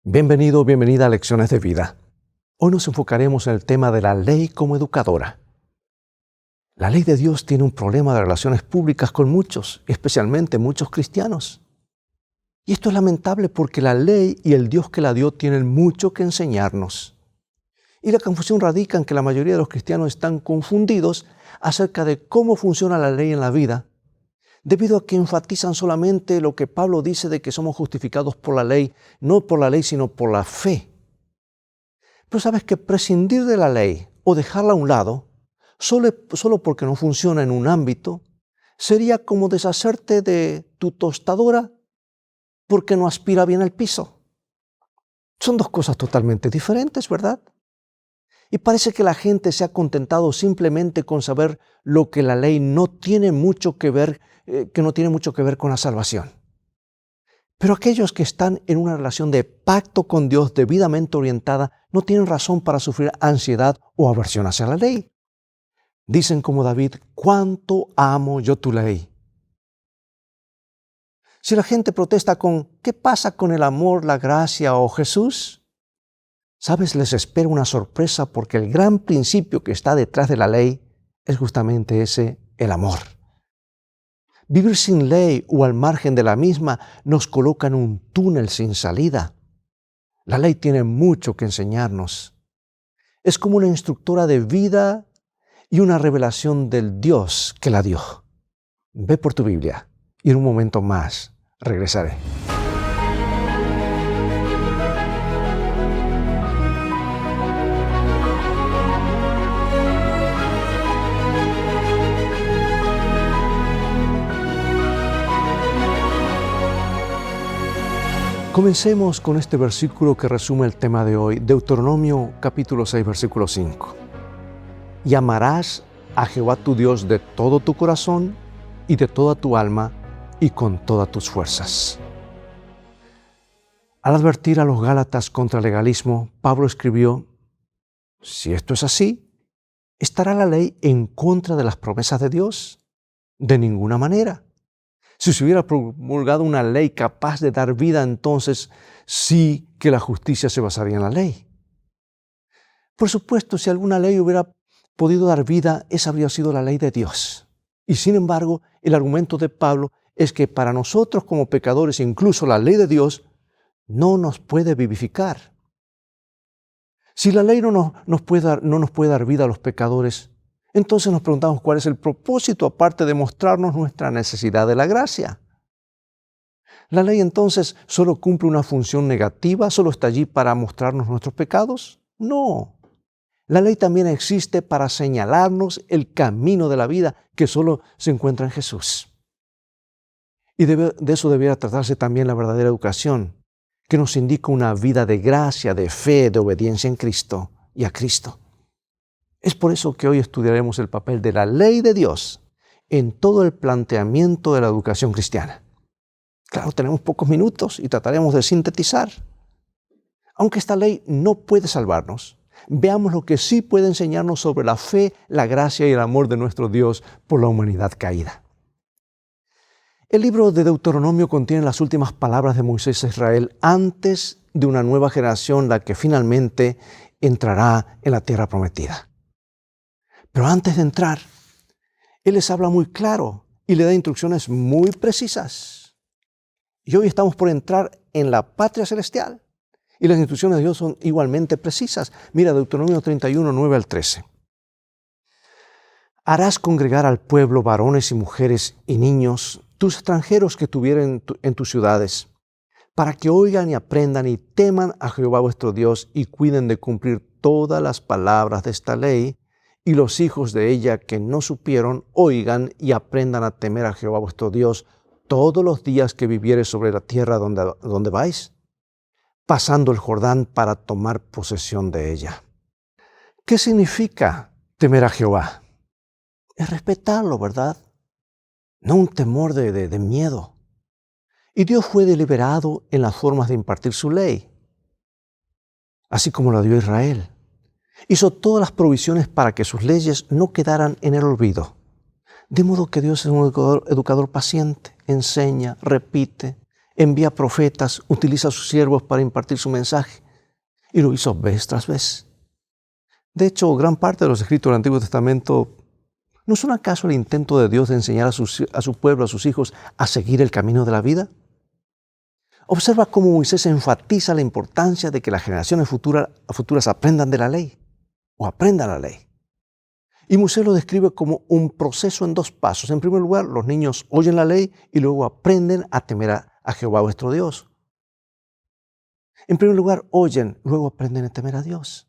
Bienvenido, bienvenida a Lecciones de Vida. Hoy nos enfocaremos en el tema de la ley como educadora. La ley de Dios tiene un problema de relaciones públicas con muchos, especialmente muchos cristianos. Y esto es lamentable porque la ley y el Dios que la dio tienen mucho que enseñarnos. Y la confusión radica en que la mayoría de los cristianos están confundidos acerca de cómo funciona la ley en la vida, debido a que enfatizan solamente lo que Pablo dice de que somos justificados por la ley, no por la ley, sino por la fe. Pero sabes que prescindir de la ley o dejarla a un lado, solo porque no funciona en un ámbito, sería como deshacerte de tu tostadora porque no aspira bien al piso. Son dos cosas totalmente diferentes, ¿verdad? Y parece que la gente se ha contentado simplemente con saber lo que la ley no tiene mucho que ver, que no tiene mucho que ver con la salvación. Pero aquellos que están en una relación de pacto con Dios debidamente orientada no tienen razón para sufrir ansiedad o aversión hacia la ley. Dicen como David, ¿cuánto amo yo tu ley? Si la gente protesta con ¿qué pasa con el amor, la gracia o Jesús? ¿Sabes? Les espera una sorpresa porque el gran principio que está detrás de la ley es justamente ese, el amor. Vivir sin ley o al margen de la misma nos coloca en un túnel sin salida. La ley tiene mucho que enseñarnos. Es como una instructora de vida y una revelación del Dios que la dio. Ve por tu Biblia y en un momento más regresaré. Comencemos con este versículo que resume el tema de hoy, Deuteronomio capítulo 6, versículo 5. Y amarás a Jehová tu Dios de todo tu corazón y de toda tu alma y con todas tus fuerzas. Al advertir a los Gálatas contra el legalismo, Pablo escribió, si esto es así, ¿estará la ley en contra de las promesas de Dios? De ninguna manera. Si se hubiera promulgado una ley capaz de dar vida, entonces sí que la justicia se basaría en la ley. Por supuesto, si alguna ley hubiera podido dar vida, esa habría sido la ley de Dios. Y sin embargo, el argumento de Pablo es que para nosotros como pecadores, incluso la ley de Dios no nos puede vivificar. Si la ley no nos puede dar vida a los pecadores, entonces nos preguntamos cuál es el propósito aparte de mostrarnos nuestra necesidad de la gracia. ¿La ley entonces solo cumple una función negativa? ¿Solo está allí para mostrarnos nuestros pecados? No. La ley también existe para señalarnos el camino de la vida que solo se encuentra en Jesús. Y de eso debiera tratarse también la verdadera educación, que nos indica una vida de gracia, de fe, de obediencia en Cristo y a Cristo. Es por eso que hoy estudiaremos el papel de la ley de Dios en todo el planteamiento de la educación cristiana. Claro, tenemos pocos minutos y trataremos de sintetizar. Aunque esta ley no puede salvarnos, veamos lo que sí puede enseñarnos sobre la fe, la gracia y el amor de nuestro Dios por la humanidad caída. El libro de Deuteronomio contiene las últimas palabras de Moisés a Israel antes de una nueva generación, la que finalmente entrará en la tierra prometida. Pero antes de entrar, Él les habla muy claro y le da instrucciones muy precisas. Y hoy estamos por entrar en la patria celestial. Y las instrucciones de Dios son igualmente precisas. Mira, Deuteronomio 31, 9 al 13. Harás congregar al pueblo, varones y mujeres y niños, tus extranjeros que tuvieran en tus ciudades, para que oigan y aprendan y teman a Jehová vuestro Dios y cuiden de cumplir todas las palabras de esta ley, y los hijos de ella que no supieron, oigan y aprendan a temer a Jehová vuestro Dios todos los días que vivieres sobre la tierra donde vais, pasando el Jordán para tomar posesión de ella. ¿Qué significa temer a Jehová? Es respetarlo, ¿verdad? No un temor de miedo. Y Dios fue deliberado en las formas de impartir su ley, así como la dio a Israel. Hizo todas las provisiones para que sus leyes no quedaran en el olvido. De modo que Dios es un educador paciente, enseña, repite, envía profetas, utiliza a sus siervos para impartir su mensaje. Y lo hizo vez tras vez. De hecho, gran parte de los escritos del Antiguo Testamento ¿no son acaso el intento de Dios de enseñar a su pueblo, a sus hijos, a seguir el camino de la vida? Observa cómo Moisés enfatiza la importancia de que las generaciones futuras aprendan de la ley, o aprendan la ley. Y Moisés lo describe como un proceso en 2 pasos. En primer lugar, los niños oyen la ley y luego aprenden a temer a Jehová vuestro Dios. En primer lugar, oyen, luego aprenden a temer a Dios.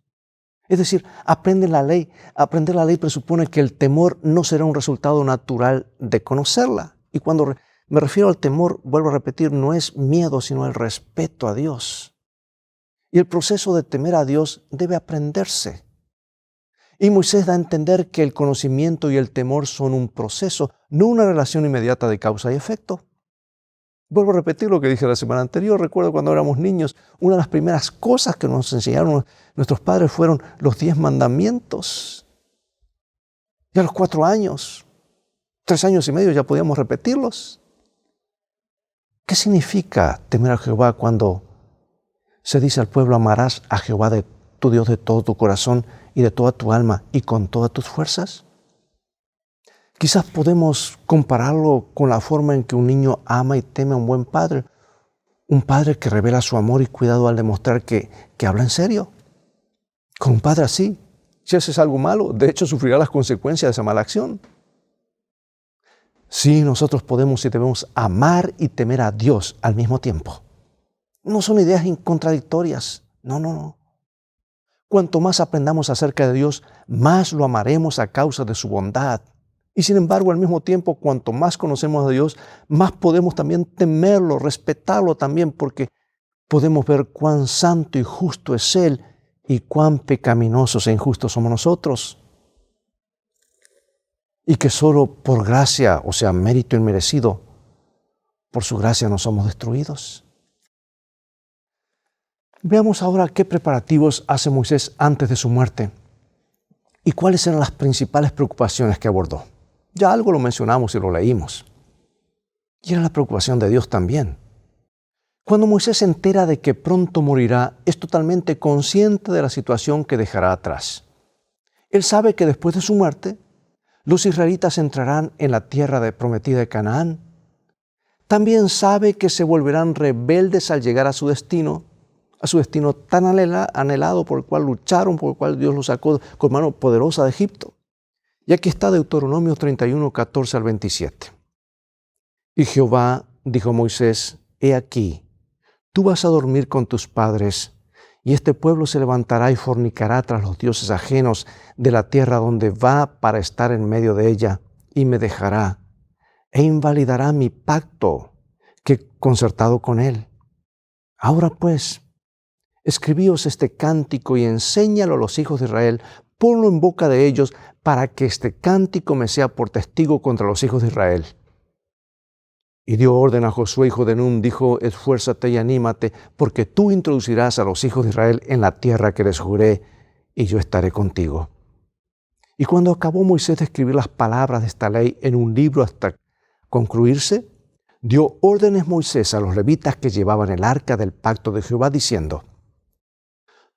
Es decir, aprenden la ley. Aprender la ley presupone que el temor no será un resultado natural de conocerla. Y cuando me refiero al temor, vuelvo a repetir, no es miedo, sino el respeto a Dios. Y el proceso de temer a Dios debe aprenderse. Y Moisés da a entender que el conocimiento y el temor son un proceso, no una relación inmediata de causa y efecto. Vuelvo a repetir lo que dije la semana anterior. Recuerdo cuando éramos niños, una de las primeras cosas que nos enseñaron nuestros padres fueron los 10 mandamientos. Y a los 4 años, 3 años y medio ya podíamos repetirlos. ¿Qué significa temer a Jehová cuando se dice al pueblo: amarás a Jehová de tu Dios de todo tu corazón y de toda tu alma y con todas tus fuerzas? Quizás podemos compararlo con la forma en que un niño ama y teme a un buen padre. Un padre que revela su amor y cuidado al demostrar que habla en serio. Con un padre así, si haces algo malo, de hecho sufrirá las consecuencias de esa mala acción. Sí, nosotros podemos y debemos amar y temer a Dios al mismo tiempo. No son ideas contradictorias. No. Cuanto más aprendamos acerca de Dios, más lo amaremos a causa de su bondad. Y sin embargo, al mismo tiempo, cuanto más conocemos a Dios, más podemos también temerlo, respetarlo también, porque podemos ver cuán santo y justo es Él y cuán pecaminosos e injustos somos nosotros. Y que solo por gracia, o sea, mérito inmerecido, por su gracia no somos destruidos. Veamos ahora qué preparativos hace Moisés antes de su muerte y cuáles eran las principales preocupaciones que abordó. Ya algo lo mencionamos y lo leímos. Y era la preocupación de Dios también. Cuando Moisés se entera de que pronto morirá, es totalmente consciente de la situación que dejará atrás. Él sabe que después de su muerte, los israelitas entrarán en la tierra prometida de Canaán. También sabe que se volverán rebeldes al llegar a su destino tan anhelado por el cual lucharon, por el cual Dios los sacó con mano poderosa de Egipto. Y aquí está Deuteronomio 31, 14 al 27. Y Jehová dijo a Moisés: he aquí, tú vas a dormir con tus padres, y este pueblo se levantará y fornicará tras los dioses ajenos de la tierra donde va para estar en medio de ella, y me dejará, e invalidará mi pacto que he concertado con él. Ahora pues, escribíos este cántico y enséñalo a los hijos de Israel, ponlo en boca de ellos, para que este cántico me sea por testigo contra los hijos de Israel. Y dio orden a Josué, hijo de Nun, dijo: esfuérzate y anímate, porque tú introducirás a los hijos de Israel en la tierra que les juré, y yo estaré contigo. Y cuando acabó Moisés de escribir las palabras de esta ley en un libro hasta concluirse, dio órdenes Moisés a los levitas que llevaban el arca del pacto de Jehová, diciendo: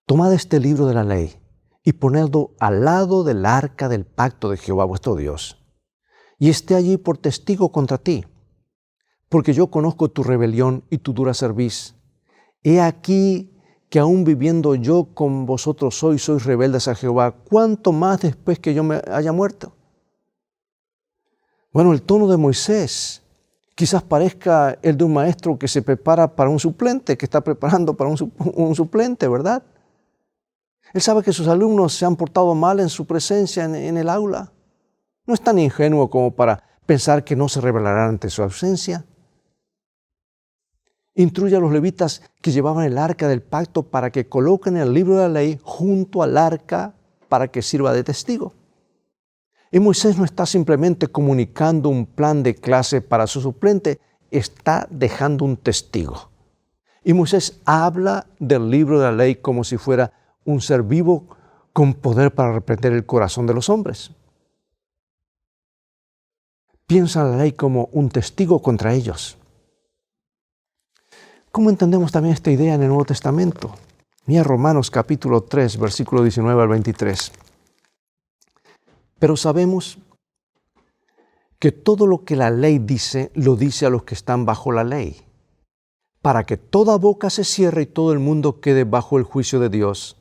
tomad este libro de la ley y ponedlo al lado del arca del pacto de Jehová vuestro Dios, y esté allí por testigo contra ti, porque yo conozco tu rebelión y tu dura cerviz. He aquí que aún viviendo yo con vosotros hoy sois rebeldes a Jehová, ¿cuánto más después que yo me haya muerto? Bueno, el tono de Moisés quizás parezca el de un maestro que se prepara para un suplente, que está preparando para un suplente, ¿verdad? Él sabe que sus alumnos se han portado mal en su presencia en el aula. No es tan ingenuo como para pensar que no se rebelarán ante su ausencia. Instruye a los levitas que llevaban el arca del pacto para que coloquen el libro de la ley junto al arca para que sirva de testigo. Y Moisés no está simplemente comunicando un plan de clase para su suplente, está dejando un testigo. Y Moisés habla del libro de la ley como si fuera un ser vivo con poder para reprender el corazón de los hombres. Piensa en la ley como un testigo contra ellos. ¿Cómo entendemos también esta idea en el Nuevo Testamento? Mira Romanos capítulo 3, versículo 19 al 23. Pero sabemos que todo lo que la ley dice, lo dice a los que están bajo la ley, para que toda boca se cierre y todo el mundo quede bajo el juicio de Dios,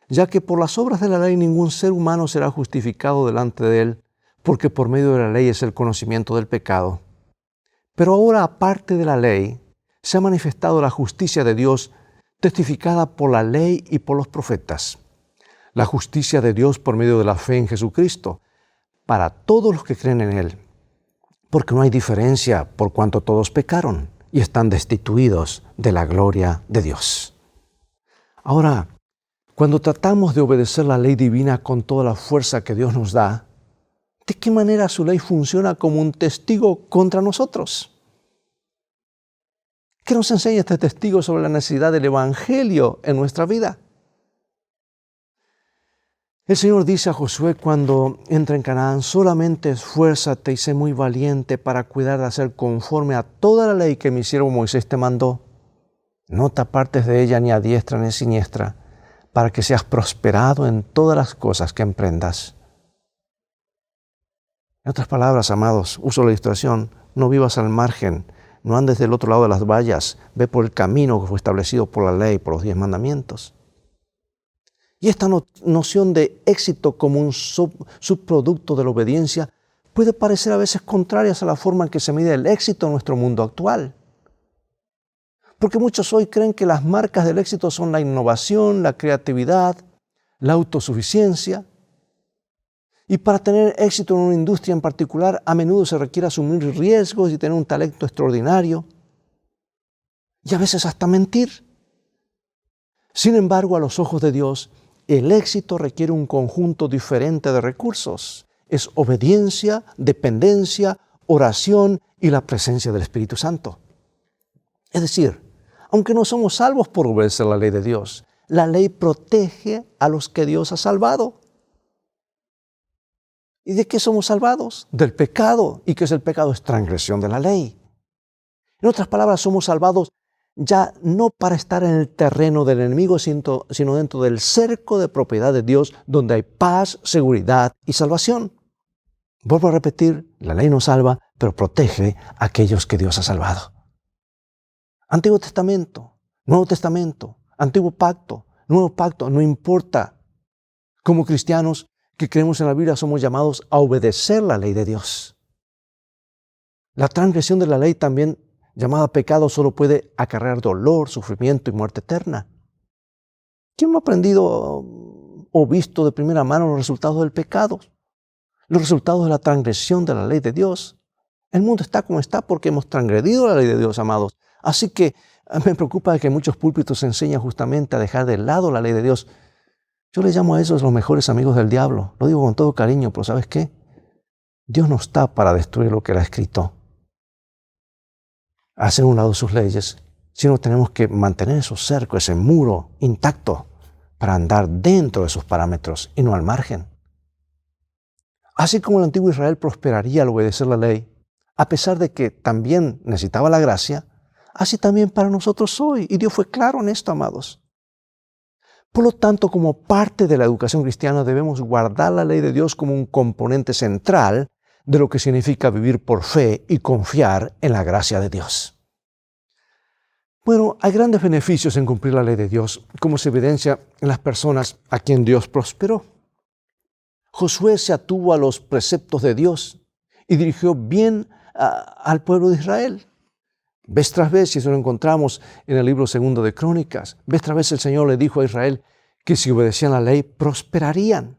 ya que por las obras de la ley ningún ser humano será justificado delante de él, porque por medio de la ley es el conocimiento del pecado. Pero ahora, aparte de la ley, se ha manifestado la justicia de Dios, testificada por la ley y por los profetas. La justicia de Dios por medio de la fe en Jesucristo, para todos los que creen en Él. Porque no hay diferencia por cuanto todos pecaron y están destituidos de la gloria de Dios. Ahora, cuando tratamos de obedecer la ley divina con toda la fuerza que Dios nos da, ¿de qué manera su ley funciona como un testigo contra nosotros? ¿Qué nos enseña este testigo sobre la necesidad del Evangelio en nuestra vida? El Señor dice a Josué cuando entra en Canaán: solamente esfuérzate y sé muy valiente para cuidar de hacer conforme a toda la ley que mi siervo Moisés te mandó. No te apartes de ella ni a diestra ni a siniestra, para que seas prosperado en todas las cosas que emprendas. En otras palabras, amados, uso la ilustración: no vivas al margen, no andes del otro lado de las vallas, ve por el camino que fue establecido por la ley, por los 10 mandamientos. Y esta noción de éxito como un subproducto de la obediencia puede parecer a veces contraria a la forma en que se mide el éxito en nuestro mundo actual. Porque muchos hoy creen que las marcas del éxito son la innovación, la creatividad, la autosuficiencia. Y para tener éxito en una industria en particular, a menudo se requiere asumir riesgos y tener un talento extraordinario. Y a veces hasta mentir. Sin embargo, a los ojos de Dios, el éxito requiere un conjunto diferente de recursos. Es obediencia, dependencia, oración y la presencia del Espíritu Santo. Es decir, aunque no somos salvos por obedecer la ley de Dios, la ley protege a los que Dios ha salvado. ¿Y de qué somos salvados? Del pecado. ¿Y qué es el pecado? Es transgresión de la ley. En otras palabras, somos salvados ya no para estar en el terreno del enemigo, sino dentro del cerco de propiedad de Dios, donde hay paz, seguridad y salvación. Vuelvo a repetir, la ley nos salva, pero protege a aquellos que Dios ha salvado. Antiguo Testamento, Nuevo Testamento, Antiguo Pacto, Nuevo Pacto, no importa. Como cristianos que creemos en la Biblia, somos llamados a obedecer la ley de Dios. La transgresión de la ley, también llamada pecado, solo puede acarrear dolor, sufrimiento y muerte eterna. ¿Quién no ha aprendido o visto de primera mano los resultados del pecado? Los resultados de la transgresión de la ley de Dios. El mundo está como está porque hemos transgredido la ley de Dios, amados. Así que me preocupa que muchos púlpitos enseñan justamente a dejar de lado la ley de Dios. Yo les llamo a esos los mejores amigos del diablo. Lo digo con todo cariño, pero ¿sabes qué? Dios no está para destruir lo que Él ha escrito, hacer a un lado sus leyes, sino tenemos que mantener esos cercos, ese muro intacto, para andar dentro de sus parámetros y no al margen. Así como el antiguo Israel prosperaría al obedecer la ley, a pesar de que también necesitaba la gracia, así también para nosotros hoy. Y Dios fue claro en esto, amados. Por lo tanto, como parte de la educación cristiana, debemos guardar la ley de Dios como un componente central de lo que significa vivir por fe y confiar en la gracia de Dios. Bueno, hay grandes beneficios en cumplir la ley de Dios, como se evidencia en las personas a quien Dios prosperó. Josué se atuvo a los preceptos de Dios y dirigió bien al pueblo de Israel. Vez tras vez, y eso lo encontramos en el libro 2 de Crónicas, vez tras vez el Señor le dijo a Israel que si obedecían la ley, prosperarían.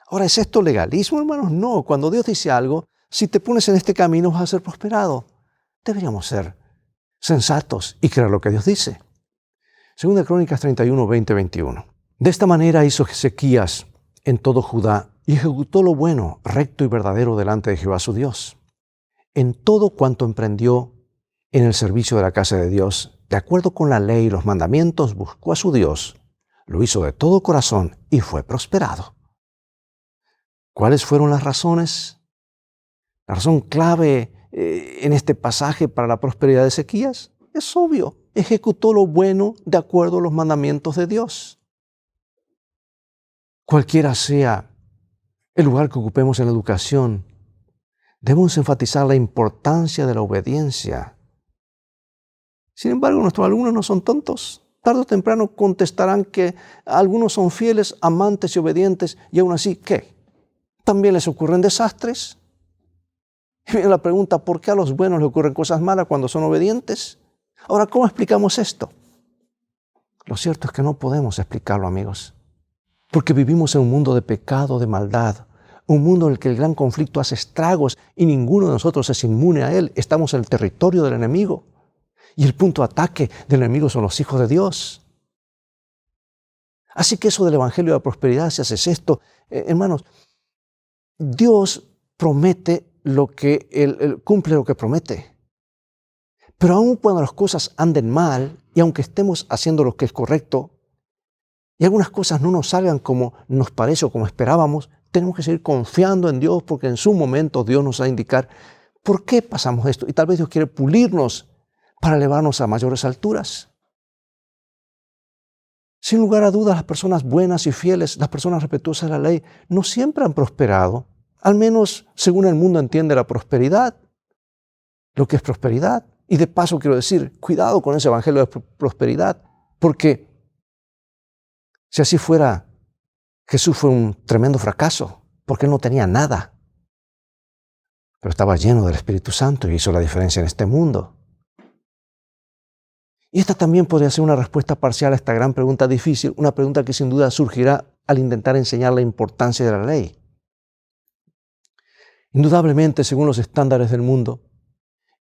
Ahora, ¿es esto legalismo, hermanos? No. Cuando Dios dice algo, si te pones en este camino vas a ser prosperado. Deberíamos ser sensatos y creer lo que Dios dice. 2 Crónicas 31, 20, 21. De esta manera hizo Ezequías en todo Judá y ejecutó lo bueno, recto y verdadero delante de Jehová su Dios. En todo cuanto emprendió en el servicio de la casa de Dios, de acuerdo con la ley y los mandamientos, buscó a su Dios, lo hizo de todo corazón y fue prosperado. ¿Cuáles fueron las razones? La razón clave en este pasaje para la prosperidad de Ezequías es obvio. ejecutó lo bueno de acuerdo a los mandamientos de Dios. Cualquiera sea el lugar que ocupemos en la educación, debemos enfatizar la importancia de la obediencia. Sin embargo, nuestros alumnos no son tontos. Tarde o temprano contestarán que algunos son fieles, amantes y obedientes, y aún así, ¿qué? ¿También les ocurren desastres? Y viene la pregunta, ¿por qué a los buenos les ocurren cosas malas cuando son obedientes? Ahora, ¿cómo explicamos esto? Lo cierto es que no podemos explicarlo, amigos, porque vivimos en un mundo de pecado, de maldad, un mundo en el que el gran conflicto hace estragos y ninguno de nosotros es inmune a él. Estamos en el territorio del enemigo y el punto de ataque del enemigo son los hijos de Dios. Así que eso del evangelio de la prosperidad, si haces esto, hermanos, Dios promete lo que Él cumple lo que promete. Pero aun cuando las cosas anden mal y aunque estemos haciendo lo que es correcto y algunas cosas no nos salgan como nos parece o como esperábamos, tenemos que seguir confiando en Dios porque en su momento Dios nos va a indicar por qué pasamos esto. Y tal vez Dios quiere pulirnos para elevarnos a mayores alturas. Sin lugar a dudas, las personas buenas y fieles, las personas respetuosas de la ley, no siempre han prosperado. Al menos según el mundo entiende la prosperidad, lo que es prosperidad. Y de paso quiero decir, cuidado con ese evangelio de prosperidad, porque si así fuera, Jesús fue un tremendo fracaso, porque Él no tenía nada. Pero estaba lleno del Espíritu Santo y hizo la diferencia en este mundo. Y esta también podría ser una respuesta parcial a esta gran pregunta difícil, una pregunta que sin duda surgirá al intentar enseñar la importancia de la ley. Indudablemente, según los estándares del mundo,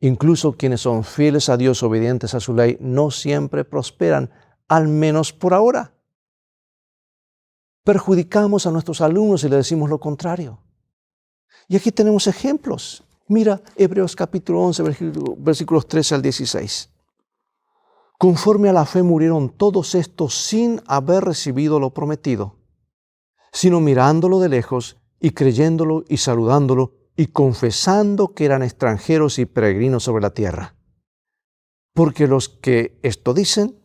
incluso quienes son fieles a Dios, obedientes a su ley, no siempre prosperan, al menos por ahora. Perjudicamos a nuestros alumnos y le decimos lo contrario. Y aquí tenemos ejemplos. Mira Hebreos capítulo 11, versículos 13 al 16. Conforme a la fe murieron todos estos sin haber recibido lo prometido, sino mirándolo de lejos y creyéndolo y saludándolo y confesando que eran extranjeros y peregrinos sobre la tierra. Porque los que esto dicen,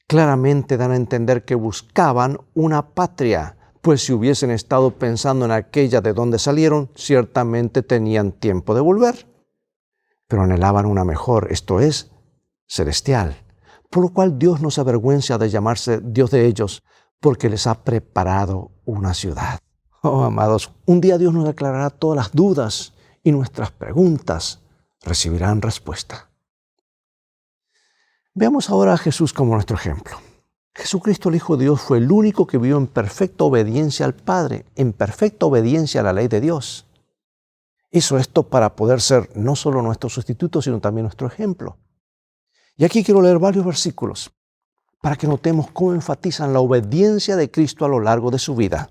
claramente dan a entender que buscaban una patria, pues si hubiesen estado pensando en aquella de donde salieron, ciertamente tenían tiempo de volver. Pero anhelaban una mejor, esto es, celestial. Por lo cual Dios no se avergüenza de llamarse Dios de ellos, porque les ha preparado una ciudad. Oh, amados, un día Dios nos aclarará todas las dudas y nuestras preguntas recibirán respuesta. Veamos ahora a Jesús como nuestro ejemplo. Jesucristo, el Hijo de Dios, fue el único que vivió en perfecta obediencia al Padre, en perfecta obediencia a la ley de Dios. Hizo esto para poder ser no solo nuestro sustituto, sino también nuestro ejemplo. Y aquí quiero leer varios versículos para que notemos cómo enfatizan la obediencia de Cristo a lo largo de su vida.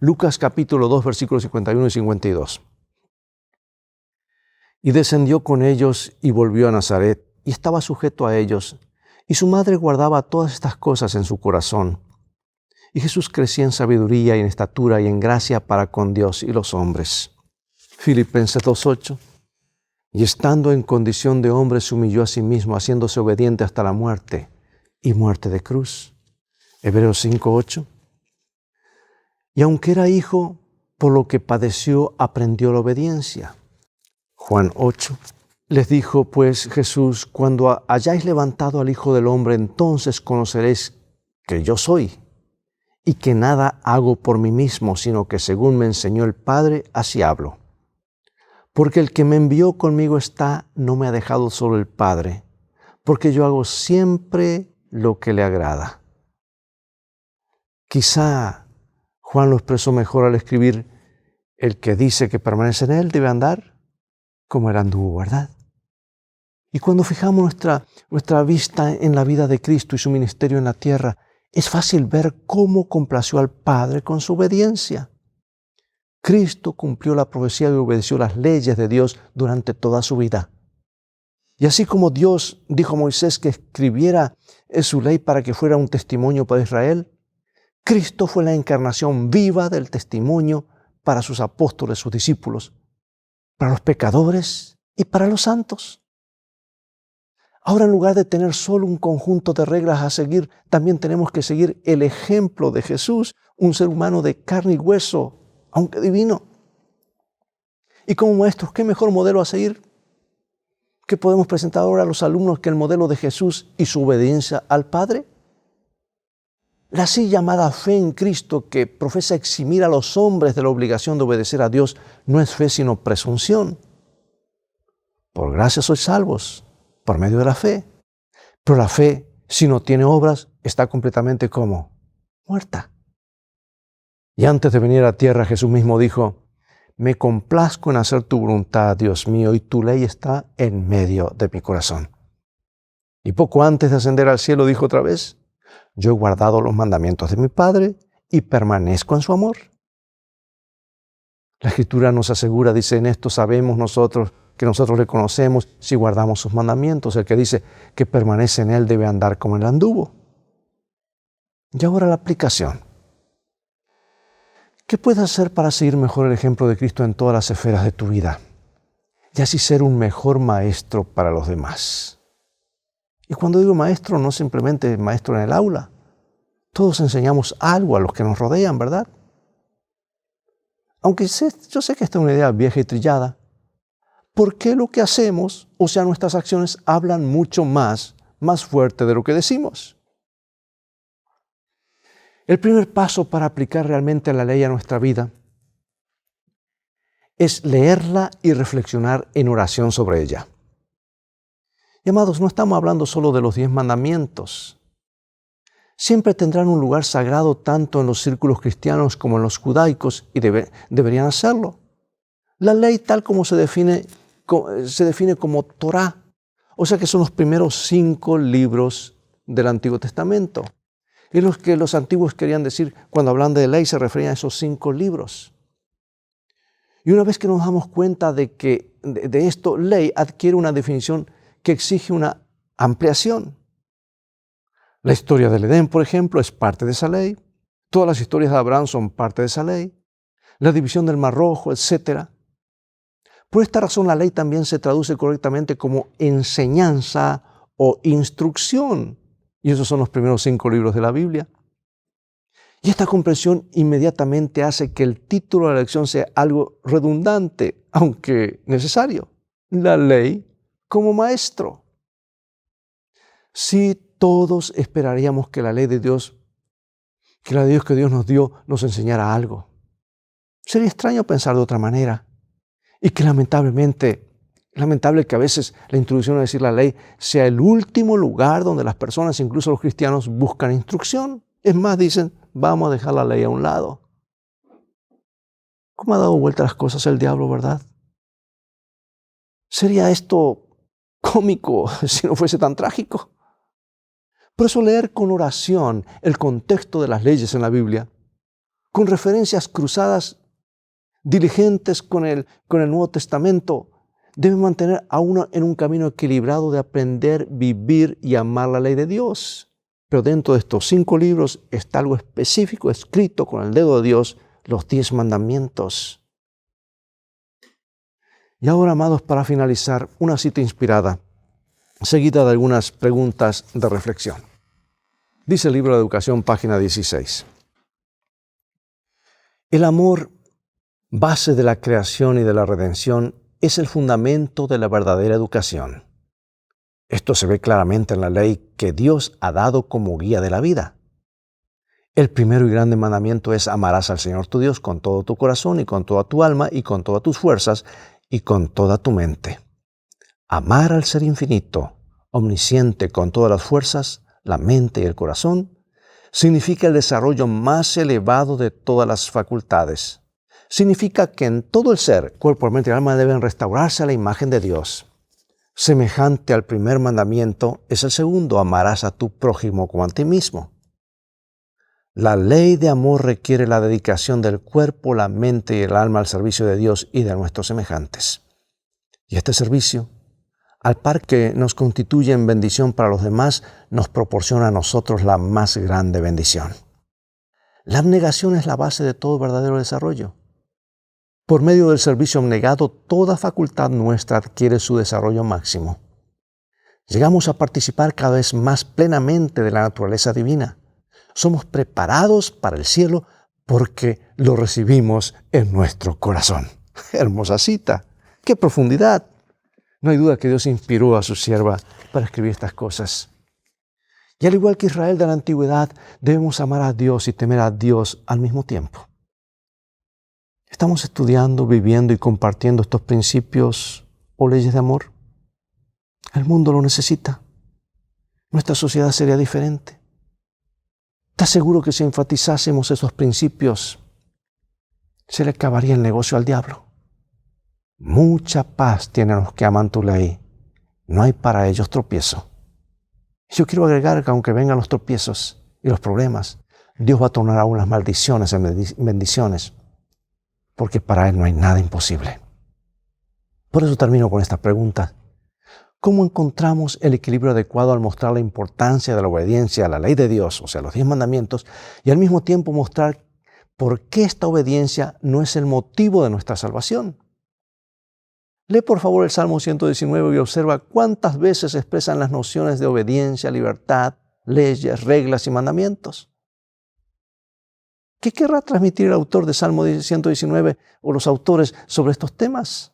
Lucas capítulo 2, versículos 51 y 52. Y descendió con ellos y volvió a Nazaret, y estaba sujeto a ellos, y su madre guardaba todas estas cosas en su corazón. Y Jesús crecía en sabiduría y en estatura y en gracia para con Dios y los hombres. Filipenses 2:8. Y estando en condición de hombre se humilló a sí mismo, haciéndose obediente hasta la muerte, y muerte de cruz. Hebreos 5:8. Y aunque era hijo, por lo que padeció, aprendió la obediencia. Juan 8. Les dijo pues Jesús, cuando hayáis levantado al Hijo del Hombre, entonces conoceréis que yo soy, y que nada hago por mí mismo, sino que según me enseñó el Padre, así hablo. Porque el que me envió conmigo está, no me ha dejado solo el Padre, porque yo hago siempre lo que le agrada. Quizá Juan lo expresó mejor al escribir, el que dice que permanece en él debe andar como él anduvo, ¿verdad? Y cuando fijamos nuestra vista en la vida de Cristo y su ministerio en la tierra, es fácil ver cómo complació al Padre con su obediencia. Cristo cumplió la profecía y obedeció las leyes de Dios durante toda su vida. Y así como Dios dijo a Moisés que escribiera su ley para que fuera un testimonio para Israel, Cristo fue la encarnación viva del testimonio para sus apóstoles, sus discípulos, para los pecadores y para los santos. Ahora, en lugar de tener solo un conjunto de reglas a seguir, también tenemos que seguir el ejemplo de Jesús, un ser humano de carne y hueso, aunque divino. Y como maestros, ¿qué mejor modelo a seguir? ¿Qué podemos presentar ahora a los alumnos que el modelo de Jesús y su obediencia al Padre? La así llamada fe en Cristo, que profesa eximir a los hombres de la obligación de obedecer a Dios, no es fe sino presunción. Por gracia sois salvos, por medio de la fe. Pero la fe, si no tiene obras, está completamente como muerta. Y antes de venir a la tierra, Jesús mismo dijo: me complazco en hacer tu voluntad, Dios mío, y tu ley está en medio de mi corazón. Y poco antes de ascender al cielo dijo otra vez: yo he guardado los mandamientos de mi Padre y permanezco en su amor. La Escritura nos asegura, dice, en esto sabemos nosotros que nosotros le conocemos si guardamos sus mandamientos. El que dice que permanece en él debe andar como él anduvo. Y ahora la aplicación. ¿Qué puedes hacer para seguir mejor el ejemplo de Cristo en todas las esferas de tu vida? Y así ser un mejor maestro para los demás. Y cuando digo maestro, no simplemente maestro en el aula. Todos enseñamos algo a los que nos rodean, ¿verdad? Aunque yo sé que esta es una idea vieja y trillada, ¿por qué lo que hacemos, o sea, nuestras acciones, hablan mucho más fuerte de lo que decimos? El primer paso para aplicar realmente la ley a nuestra vida es leerla y reflexionar en oración sobre ella. Y amados, no estamos hablando solo de los 10 mandamientos. Siempre tendrán un lugar sagrado tanto en los círculos cristianos como en los judaicos y deberían hacerlo. La ley tal como se define como Torá, o sea que son los primeros 5 libros del Antiguo Testamento. Y los que los antiguos querían decir cuando hablan de ley se referían a esos 5 libros. Y una vez que nos damos cuenta de que de esto, ley adquiere una definición que exige una ampliación. La historia del Edén, por ejemplo, es parte de esa ley. Todas las historias de Abraham son parte de esa ley. La división del Mar Rojo, etc. Por esta razón, la ley también se traduce correctamente como enseñanza o instrucción. Y esos son los primeros 5 libros de la Biblia. Y esta comprensión inmediatamente hace que el título de la lección sea algo redundante, aunque necesario. La ley como maestro. Si todos esperaríamos que la ley de Dios, que la Dios que Dios nos dio, nos enseñara algo. Sería extraño pensar de otra manera. Y que lamentable que a veces la introducción a decir la ley sea el último lugar donde las personas, incluso los cristianos, buscan instrucción. Es más, dicen, vamos a dejar la ley a un lado. ¿Cómo ha dado vuelta las cosas el diablo, verdad? ¿Sería esto cómico si no fuese tan trágico? Por eso leer con oración el contexto de las leyes en la Biblia, con referencias cruzadas, diligentes con el Nuevo Testamento, debe mantener a uno en un camino equilibrado de aprender, vivir y amar la ley de Dios. Pero dentro de estos 5 libros está algo específico escrito con el dedo de Dios, los 10 mandamientos. Y ahora, amados, para finalizar, una cita inspirada, seguida de algunas preguntas de reflexión. Dice el libro de Educación, página 16. El amor, base de la creación y de la redención, es el fundamento de la verdadera educación. Esto se ve claramente en la ley que Dios ha dado como guía de la vida. El primero y grande mandamiento es: amarás al Señor tu Dios con todo tu corazón y con toda tu alma y con todas tus fuerzas y con toda tu mente. Amar al Ser infinito, omnisciente con todas las fuerzas, la mente y el corazón, significa el desarrollo más elevado de todas las facultades. Significa que en todo el ser, cuerpo, mente y alma deben restaurarse a la imagen de Dios. Semejante al primer mandamiento es el segundo: amarás a tu prójimo como a ti mismo. La ley de amor requiere la dedicación del cuerpo, la mente y el alma al servicio de Dios y de nuestros semejantes. Y este servicio, al par que nos constituye en bendición para los demás, nos proporciona a nosotros la más grande bendición. La abnegación es la base de todo verdadero desarrollo. Por medio del servicio abnegado, toda facultad nuestra adquiere su desarrollo máximo. Llegamos a participar cada vez más plenamente de la naturaleza divina. Somos preparados para el cielo porque lo recibimos en nuestro corazón. Hermosa cita. ¡Qué profundidad! No hay duda que Dios inspiró a su sierva para escribir estas cosas. Y al igual que Israel de la antigüedad, debemos amar a Dios y temer a Dios al mismo tiempo. ¿Estamos estudiando, viviendo y compartiendo estos principios o leyes de amor? El mundo lo necesita. Nuestra sociedad sería diferente. ¿Estás seguro que si enfatizásemos esos principios, se le acabaría el negocio al diablo? Mucha paz tienen los que aman tu ley. No hay para ellos tropiezo. Yo quiero agregar que aunque vengan los tropiezos y los problemas, Dios va a tornar aún las maldiciones en bendiciones, porque para Él no hay nada imposible. Por eso termino con esta pregunta. ¿Cómo encontramos el equilibrio adecuado al mostrar la importancia de la obediencia a la ley de Dios, o sea, los 10 mandamientos, y al mismo tiempo mostrar por qué esta obediencia no es el motivo de nuestra salvación? Lee por favor el Salmo 119 y observa cuántas veces se expresan las nociones de obediencia, libertad, leyes, reglas y mandamientos. ¿Qué querrá transmitir el autor de Salmo 119 o los autores sobre estos temas?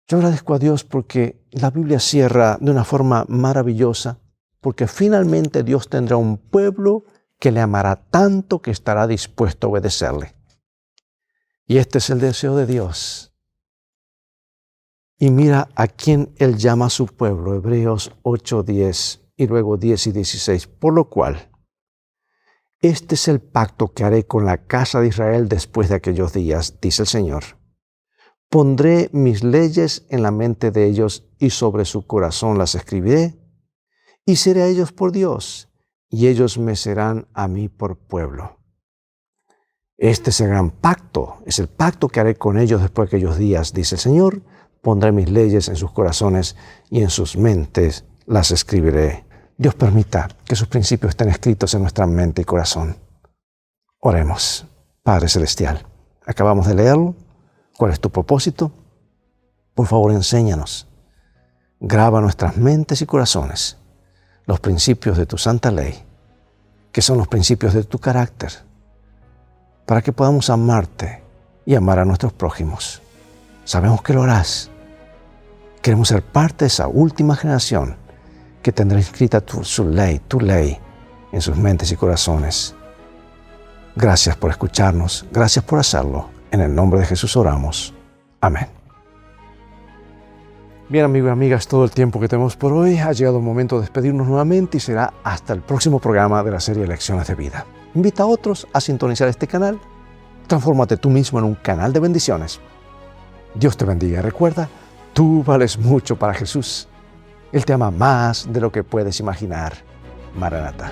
Yo agradezco a Dios porque la Biblia cierra de una forma maravillosa, porque finalmente Dios tendrá un pueblo que le amará tanto que estará dispuesto a obedecerle. Y este es el deseo de Dios. Y mira a quién Él llama a su pueblo, Hebreos 8:10 y luego 10 y 16. Por lo cual, este es el pacto que haré con la casa de Israel después de aquellos días, dice el Señor. Pondré mis leyes en la mente de ellos y sobre su corazón las escribiré, y seré a ellos por Dios, y ellos me serán a mí por pueblo. Este es el gran pacto, es el pacto que haré con ellos después de aquellos días, dice el Señor. Pondré mis leyes en sus corazones y en sus mentes las escribiré. Dios permita que sus principios estén escritos en nuestra mente y corazón. Oremos. Padre Celestial, acabamos de leerlo. ¿Cuál es tu propósito? Por favor, enséñanos. Graba en nuestras mentes y corazones los principios de tu santa ley, que son los principios de tu carácter, para que podamos amarte y amar a nuestros prójimos. Sabemos que lo harás. Queremos ser parte de esa última generación que tendrá escrita tu ley, en sus mentes y corazones. Gracias por escucharnos, gracias por hacerlo. En el nombre de Jesús oramos. Amén. Bien, amigos y amigas, todo el tiempo que tenemos por hoy. Ha llegado el momento de despedirnos nuevamente y será hasta el próximo programa de la serie Lecciones de Vida. Invita a otros a sintonizar este canal. Transfórmate tú mismo en un canal de bendiciones. Dios te bendiga y recuerda, tú vales mucho para Jesús. Él te ama más de lo que puedes imaginar. Maranata.